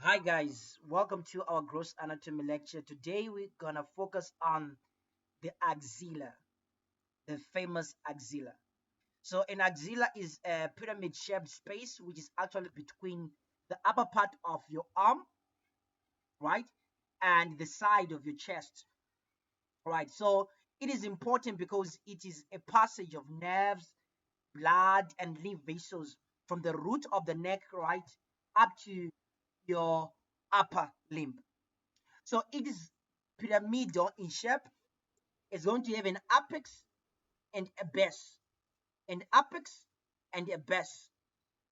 Hi guys, welcome to our gross anatomy lecture. Today we're gonna focus on the axilla, the famous axilla. So an axilla is a pyramid shaped space which is actually between the upper part of your arm, right, and the side of your chest, right? So it is important because it is a passage of nerves, blood, and lymph vessels from the root of the neck, right, up to your upper limb. So it is pyramidal in shape. It's going to have an apex and a base, an apex and a base,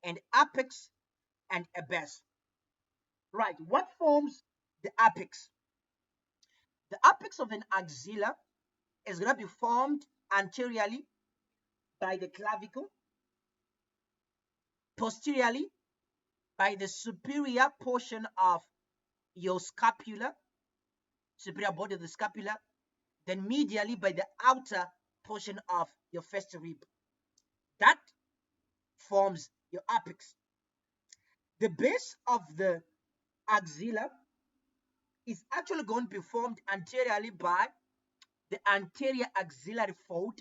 an apex and a base. Right. What forms the apex? The apex of an axilla is going to be formed anteriorly by the clavicle, posteriorly by the superior portion of your scapula, superior body of the scapula, then medially by the outer portion of your first rib. That forms your apex. The base of the axilla is actually going to be formed anteriorly by the anterior axillary fold,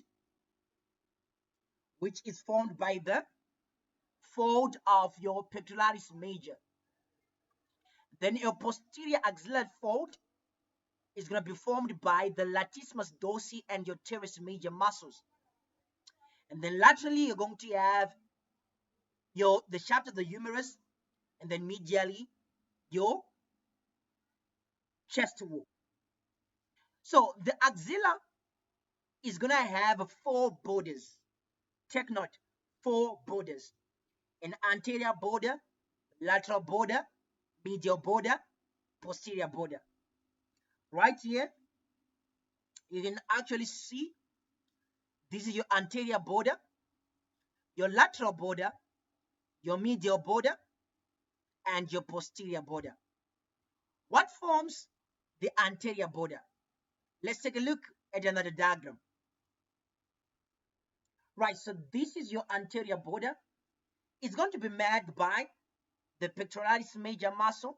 which is formed by the fold of your pectoralis major. Then your posterior axillary fold is going to be formed by the latissimus dorsi and your teres major muscles. And then laterally, you're going to have the shaft of the humerus, and then medially, your chest wall. So the axilla is going to have four borders. Take note, four borders: an anterior border, lateral border, medial border, posterior border. Right here, you can actually see this is your anterior border, your lateral border, your medial border, and your posterior border. What forms the anterior border? Let's take a look at another diagram. Right, so this is your anterior border. It's going to be made by the pectoralis major muscle,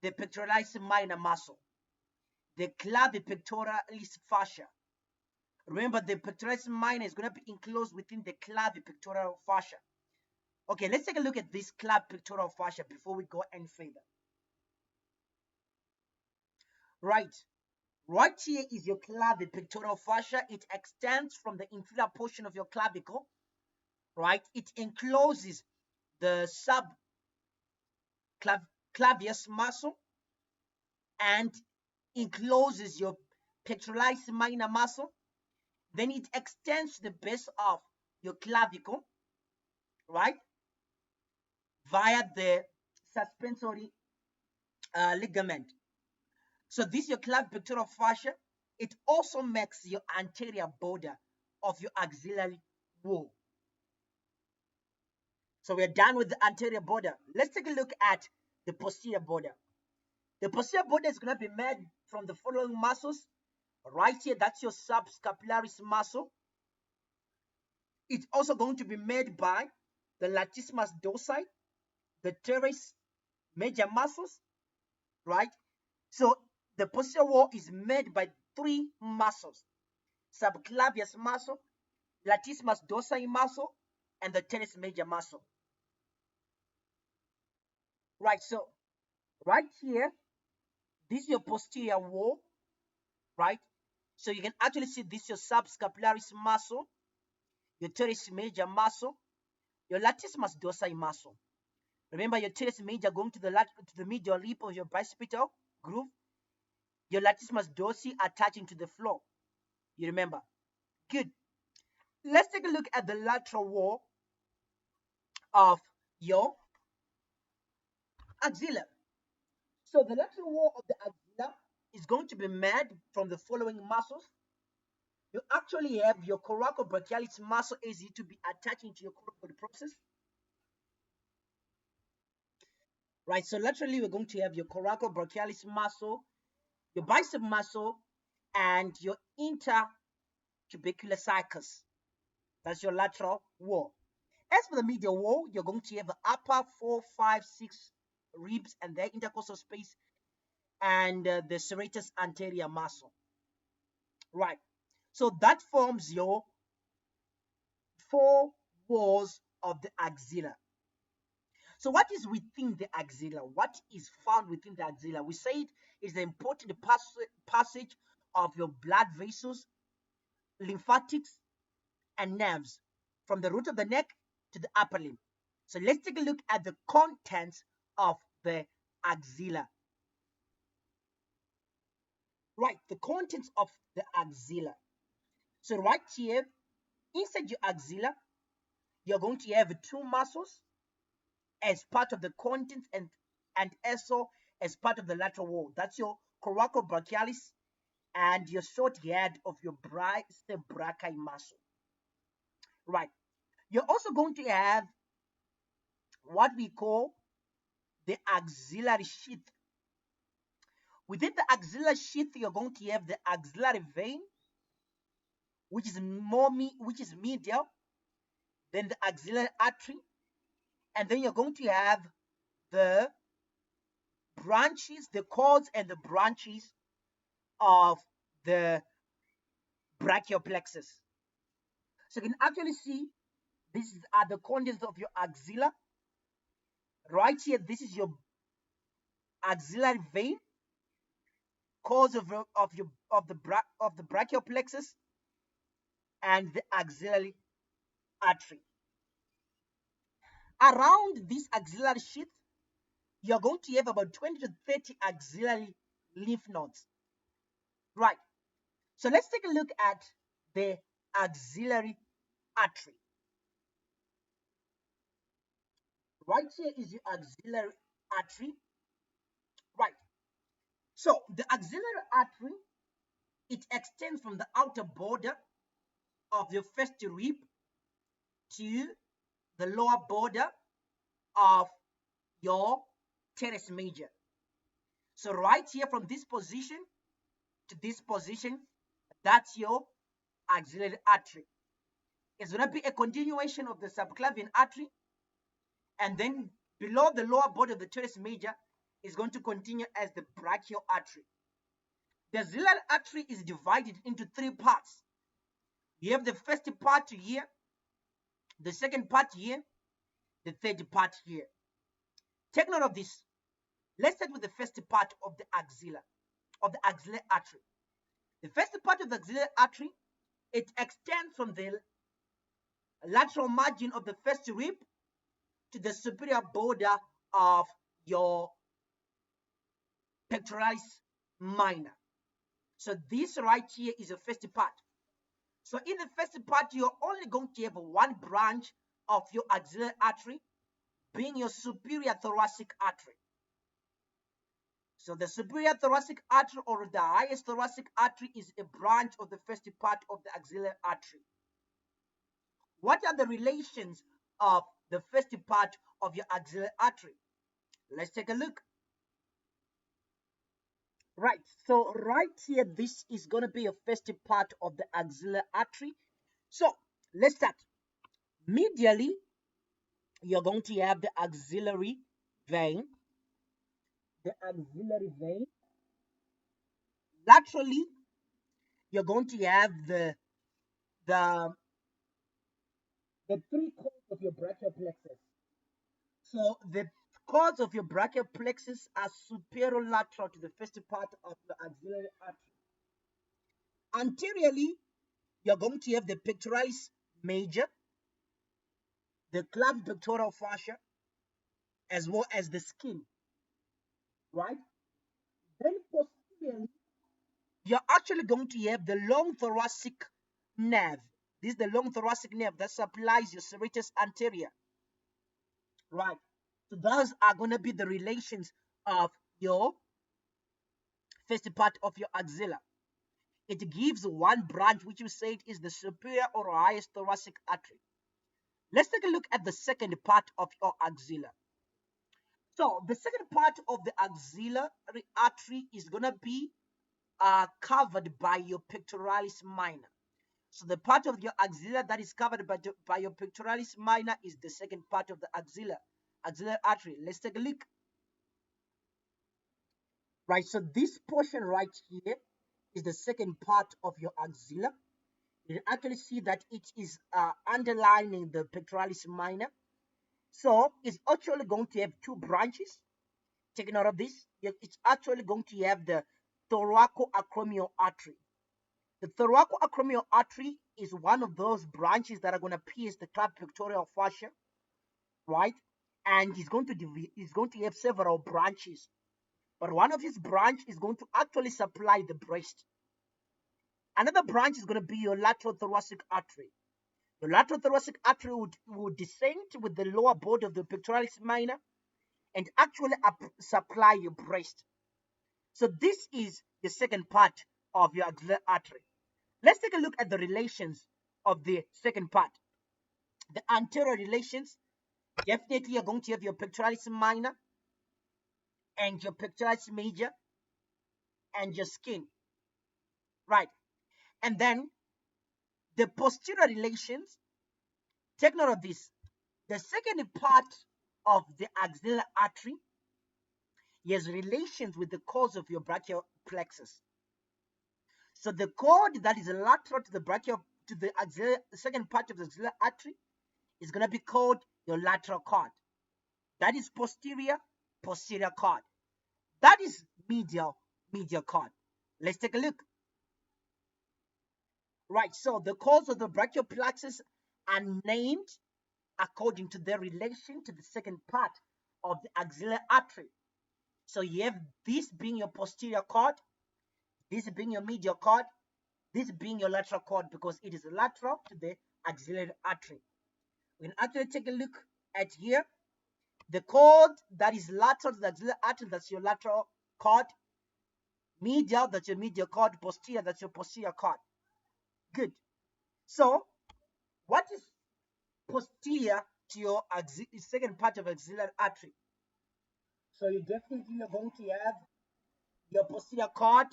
the pectoralis minor muscle, the clavipectoralis fascia. Remember, the pectoralis minor is going to be enclosed within the clavipectoral fascia. Okay, let's take a look at this clavipectoral fascia before we go any further. Right here is your clavipectoral fascia. It extends from the inferior portion of your clavicle, right? It encloses the subclavius muscle and encloses your pectoralis minor muscle. Then it extends to the base of your clavicle, right, via the suspensory ligament. So this is your clavipectoral fascia. It also makes your anterior border of your axillary wall. So we're done with the anterior border. Let's take a look at the posterior border. The posterior border is going to be made from the following muscles. Right here, that's your subscapularis muscle. It's also going to be made by the latissimus dorsi, the teres major muscles, right? So the posterior wall is made by three muscles: subclavius muscle, latissimus dorsi muscle, and the teres major muscle. Right, so right here, this is your posterior wall, right? So you can actually see this is your subscapularis muscle, your teres major muscle, your latissimus dorsi muscle. Remember, your teres major going to the medial lip of your bicipital groove, your latissimus dorsi attaching to the floor. You remember? Good. Let's take a look at the lateral wall of your axilla. So the lateral wall of the axilla is going to be made from the following muscles. You actually have your coracobrachialis muscle is to be attaching to your coracoid process. Right, so laterally we're going to have your coracobrachialis muscle, your bicep muscle, and your intercubicular sulcus. That's your lateral wall. As for the medial wall, you're going to have the upper 4, 5, 6 ribs and their intercostal space, and the serratus anterior muscle. Right. So that forms your four walls of the axilla. So what is within the axilla? What is found within the axilla? We said it's the important passage of your blood vessels, lymphatics, and nerves from the root of the neck to the upper limb. So let's take a look at the contents of the axilla. Right, the contents of the axilla. So right here, inside your axilla, you're going to have two muscles as part of the contents, and also as part of the lateral wall. That's your coracobrachialis and your short head of your brachii muscle. Right. You're also going to have what we call the axillary sheath. Within the axillary sheath, you're going to have the axillary vein, which is medial, then the axillary artery, and then you're going to have the branches, the cords and the branches of the brachial plexus. So you can actually see these are the contents of your axilla. Right here, this is your axillary vein, cords of the brachial plexus, and the axillary artery. Around this axillary sheath, you're going to have about 20 to 30 axillary lymph nodes. Right. So let's take a look at the axillary artery. Right here is your axillary artery. Right. So the axillary artery, it extends from the outer border of your first rib to the lower border of your teres major. So right here from this position to this position, that's your axillary artery. It's going to be a continuation of the subclavian artery, and then below the lower border of the teres major is going to continue as the brachial artery. The axillary artery is divided into three parts. You have the first part here, the second part here, the third part here. Take note of this. Let's start with the first part of the axillary artery. The first part of the axillary artery, it extends from the lateral margin of the first rib to the superior border of your pectoralis minor. So this right here is the first part. So in the first part, you're only going to have one branch of your axillary artery, being your superior thoracic artery. So the superior thoracic artery, or the highest thoracic artery, is a branch of the first part of the axillary artery. What are the relations of the first part of your axillary artery? Let's take a look. Right, so right here, this is going to be your first part of the axillary artery. So let's start. Medially, you're going to have the axillary vein. Laterally, you're going to have the three cords of your brachial plexus. So the cords of your brachial plexus are superolateral to the first part of the axillary artery. Anteriorly, you're going to have the pectoralis major, the clavicular pectoral fascia, as well as the skin. Right? Then posteriorly, you're actually going to have the long thoracic nerve. This is the long thoracic nerve that supplies your serratus anterior. Right. So those are going to be the relations of your first part of your axilla. It gives one branch, which you said is the superior or highest thoracic artery. Let's take a look at the second part of your axilla. So the second part of the axillary artery is going to be covered by your pectoralis minor. So the part of your axilla that is covered by your pectoralis minor is the second part of the axillary artery. Let's take a look. right? So this portion right here is the second part of your axilla. You can actually see that it is underlining the pectoralis minor. So it's actually going to have two branches. Take note of this. It's actually going to have the thoracoacromial artery. The thoracoacromial artery is one of those branches that are going to pierce the clavicular pectoral fascia, right? And it's going to have several branches. But one of his branch is going to actually supply the breast. Another branch is going to be your lateral thoracic artery. The lateral thoracic artery would descend with the lower body of the pectoralis minor and actually supply your breast. So this is the second part of your axillary artery. Let's take a look at the relations of the second part. The anterior relations, definitely you're going to have your pectoralis minor and your pectoralis major and your skin, right? And then the posterior relations, take note of this. The second part of the axillary artery has relations with the cause of your brachial plexus. So the cord that is lateral to the brachial, to the axillary, second part of the axillary artery is going to be called your lateral cord. That is posterior cord. That is medial cord. Let's take a look. Right, so the cords of the brachial plexus are named according to their relation to the second part of the axillary artery. So you have this being your posterior cord, this being your medial cord, this being your lateral cord because it is lateral to the axillary artery. We can actually take a look at here. The cord that is lateral to the axillary artery, that's your lateral cord. Medial, that's your medial cord. Posterior, that's your posterior cord. Good. So, what is posterior to your second part of axillary artery? So you definitely are going to have your posterior cord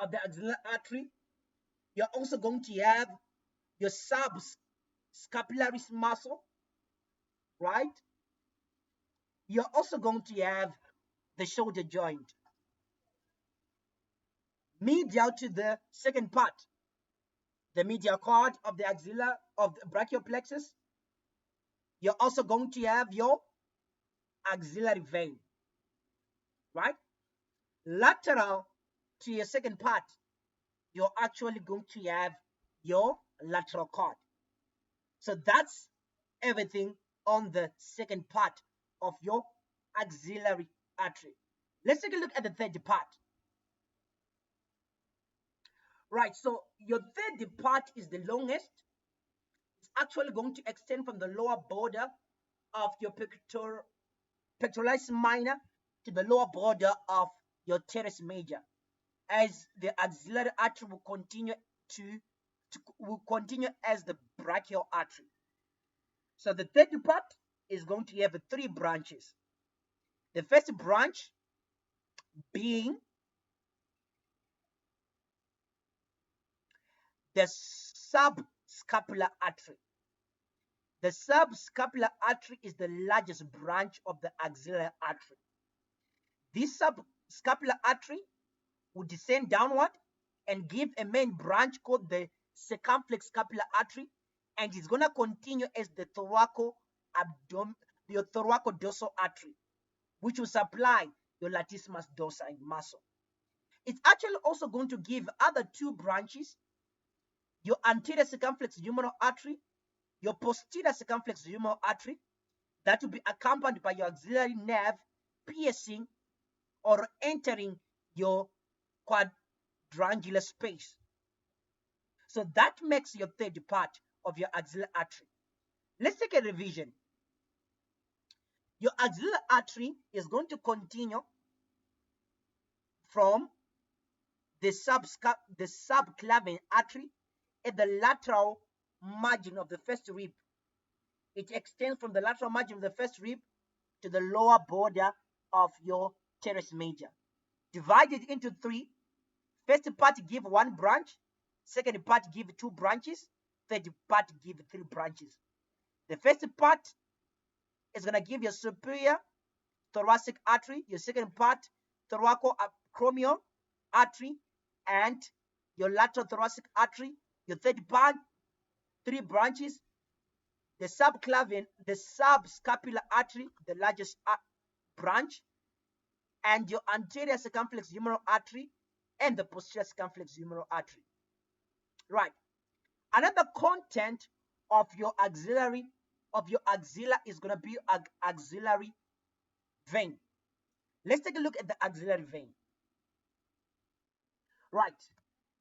of the axillary artery. You're also going to have your subscapularis muscle, right? You're also going to have the shoulder joint. Medial to the second part, the medial cord of the axilla of the brachial plexus. You're also going to have your axillary vein, right? Lateral to your second part, you're actually going to have your lateral cord. So that's everything on the second part of your axillary artery. Let's take a look at the third part. Right, so your third part is the longest. It's actually going to extend from the lower border of your pectoralis minor to the lower border of your teres major, as the axillary artery will continue as the brachial artery. So the third part is going to have three branches. The first branch being the subscapular artery. The subscapular artery is the largest branch of the axillary artery. This subscapular artery will descend downward and give a main branch called the circumflex scapular artery, and it's going to continue as the thoracodorsal artery, which will supply your latissimus dorsi muscle. It's actually also going to give other two branches, your anterior circumflex humeral artery, your posterior circumflex humeral artery, that will be accompanied by your axillary nerve piercing or entering your quadrangular space. So that makes your third part of your axillary artery. Let's take a revision. Your axillary artery is going to continue from the subclavian artery at the lateral margin of the first rib. It extends from the lateral margin of the first rib to the lower border of your teres major. Divided into three. First part give one branch, second part give two branches, third part give three branches. The first part is going to give your superior thoracic artery, your second part subacromial artery and your lateral thoracic artery. Your third part, 3 branches: the subclavian, the subscapular artery, the largest branch, and your anterior circumflex humeral artery and the posterior circumflex humeral artery. Right. Another content of your axillary, of your axilla, is going to be axillary vein. Let's take a look at the axillary vein. Right.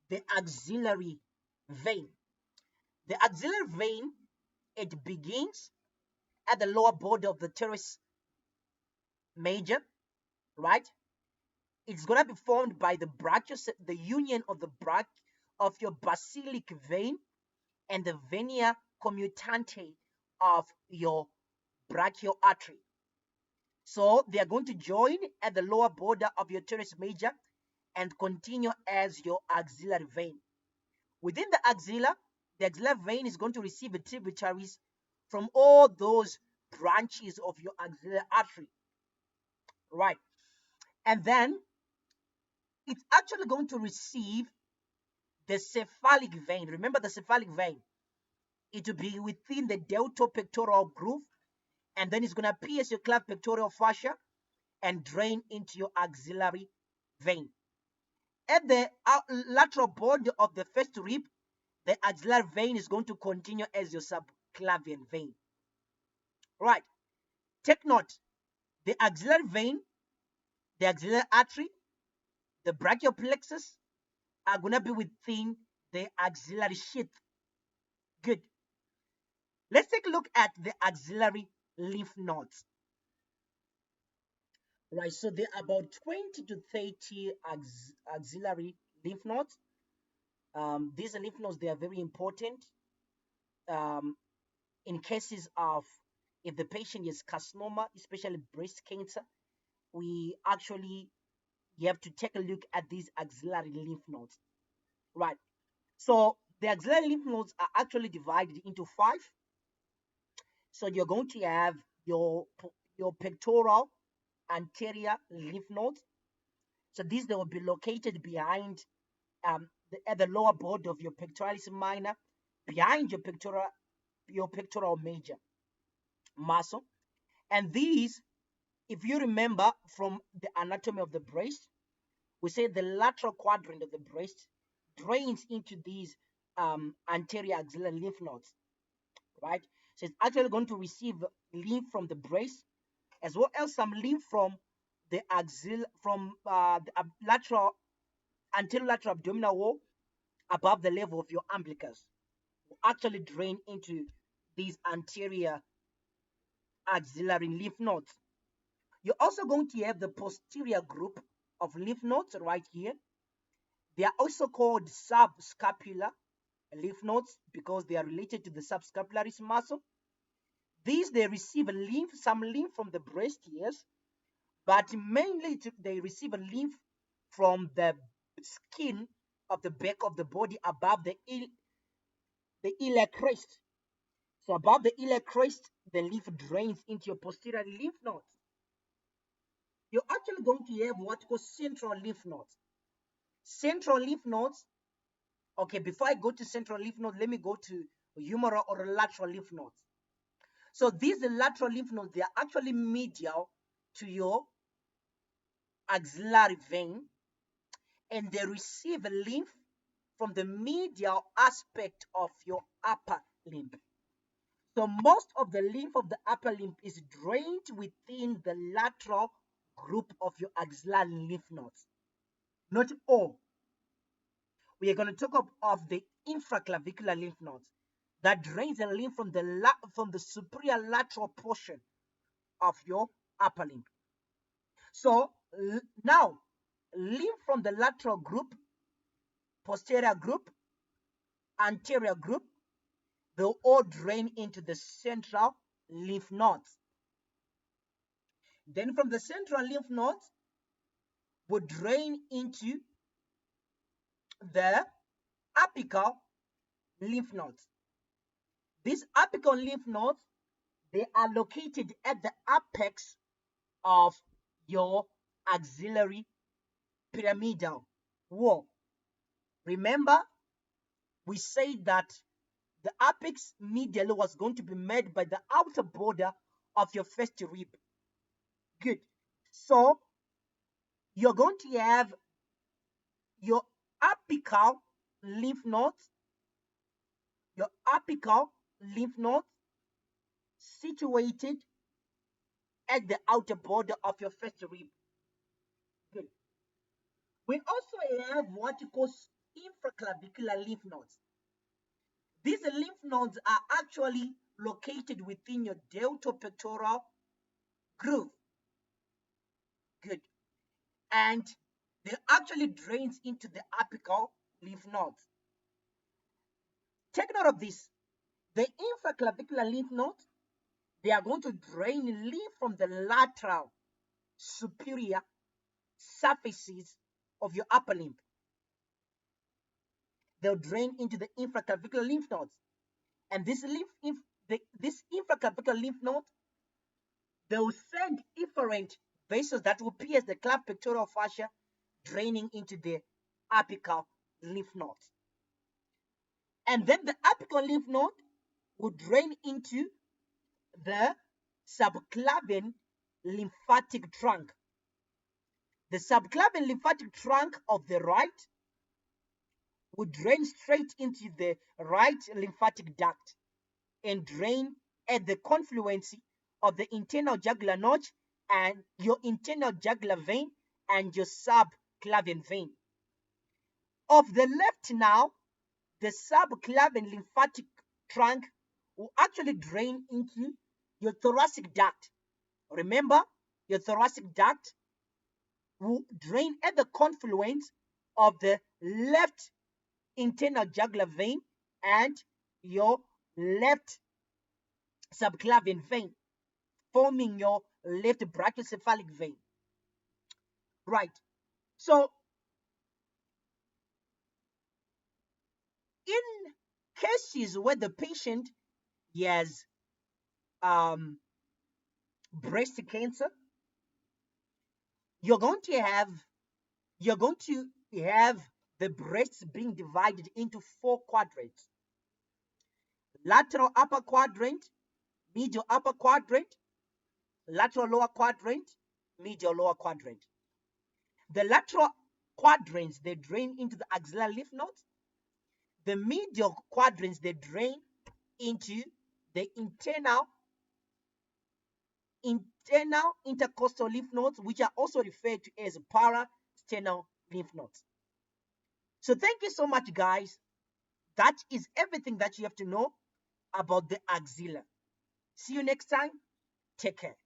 The axillary vein. The axillary vein, it begins at the lower border of the teres major, right? It's going to be formed by the brachial, the union of your basilic vein and the vena commutante of your brachial artery. So they are going to join at the lower border of your teres major and continue as your axillary vein. Within the axilla vein is going to receive tributaries from all those branches of your axillary artery, right? And then it's actually going to receive the cephalic vein. Remember the cephalic vein? It will be within the deltopectoral groove, and then it's going to pierce your cleft pectoral fascia and drain into your axillary vein. At the lateral border of the first rib, the axillary vein is going to continue as your subclavian vein. Right. Take note, the axillary vein, the axillary artery, the brachial plexus are going to be within the axillary sheath. Good. Let's take a look at the axillary lymph nodes. Right, so there are about 20 to 30 axillary lymph nodes. These lymph nodes, they are very important in cases of if the patient is carcinoma, especially breast cancer. We actually have to take a look at these axillary lymph nodes. Right, so the axillary lymph nodes are actually divided into 5. So you're going to have your pectoral anterior lymph nodes. So these, they will be located behind at the lower border of your pectoralis minor, behind your pectoral major muscle. And these, if you remember from the anatomy of the breast, we say the lateral quadrant of the breast drains into these anterior axillary lymph nodes, right? So it's actually going to receive lymph from the breast, as well as some lymph from the lateral anterolateral abdominal wall above the level of your umbilicus, will actually drain into these anterior axillary lymph nodes. You're also going to have the posterior group of lymph nodes right here. They are also called subscapular lymph nodes because they are related to the subscapularis muscle. These, they receive some lymph from the breast, yes, but mainly they receive a lymph from the skin of the back of the body above the iliac crest. So above the iliac crest, the lymph drains into your posterior lymph nodes. You're actually going to have what called central lymph nodes. Central lymph nodes, okay, before I go to central lymph nodes, let me go to humeral or lateral lymph nodes. So these lateral lymph nodes, they are actually medial to your axillary vein, and they receive lymph from the medial aspect of your upper limb. So most of the lymph of the upper limb is drained within the lateral group of your axillary lymph nodes. Not all. We are going to talk of the infraclavicular lymph nodes that drains the lymph from the superior lateral portion of your upper limb. So now, lymph from the lateral group, posterior group, anterior group, they'll all drain into the central lymph nodes. Then from the central lymph nodes, will drain into the apical lymph nodes. These apical lymph nodes, they are located at the apex of your axillary pyramidal wall. Remember, we said that the apex medial was going to be made by the outer border of your first rib. Good. So you're going to have your apical lymph nodes, your apical lymph nodes situated at the outer border of your first rib. Good. We also have what you call infraclavicular lymph nodes. These lymph nodes are actually located within your deltopectoral groove. Good. And they actually drains into the apical lymph nodes. Take note of this. The infraclavicular lymph nodes, they are going to drain lymph from the lateral superior surfaces of your upper limb. They'll drain into the infraclavicular lymph nodes. And this infraclavicular lymph node, they'll send efferent vessels that will pierce the clavicularis pectoral fascia, draining into the apical lymph nodes. And then the apical lymph node will drain into the subclavian lymphatic trunk. The subclavian lymphatic trunk of the right would drain straight into the right lymphatic duct and drain at the confluence of the internal jugular notch and your internal jugular vein and your subclavian vein. Of the left now, the subclavian lymphatic trunk will actually drain into your thoracic duct. Remember, your thoracic duct will drain at the confluence of the left internal jugular vein and your left subclavian vein, forming your left brachiocephalic vein. Right. So, in cases where the patient has breast cancer, you're going to have the breasts being divided into 4 quadrants: lateral upper quadrant, medial upper quadrant, lateral lower quadrant, medial lower quadrant. The lateral quadrants, they drain into the axillary lymph nodes. The medial quadrants, they drain into the internal intercostal lymph nodes, which are also referred to as parasternal lymph nodes. So thank you so much, guys. That is everything that you have to know about the axilla. See you next time. Take care.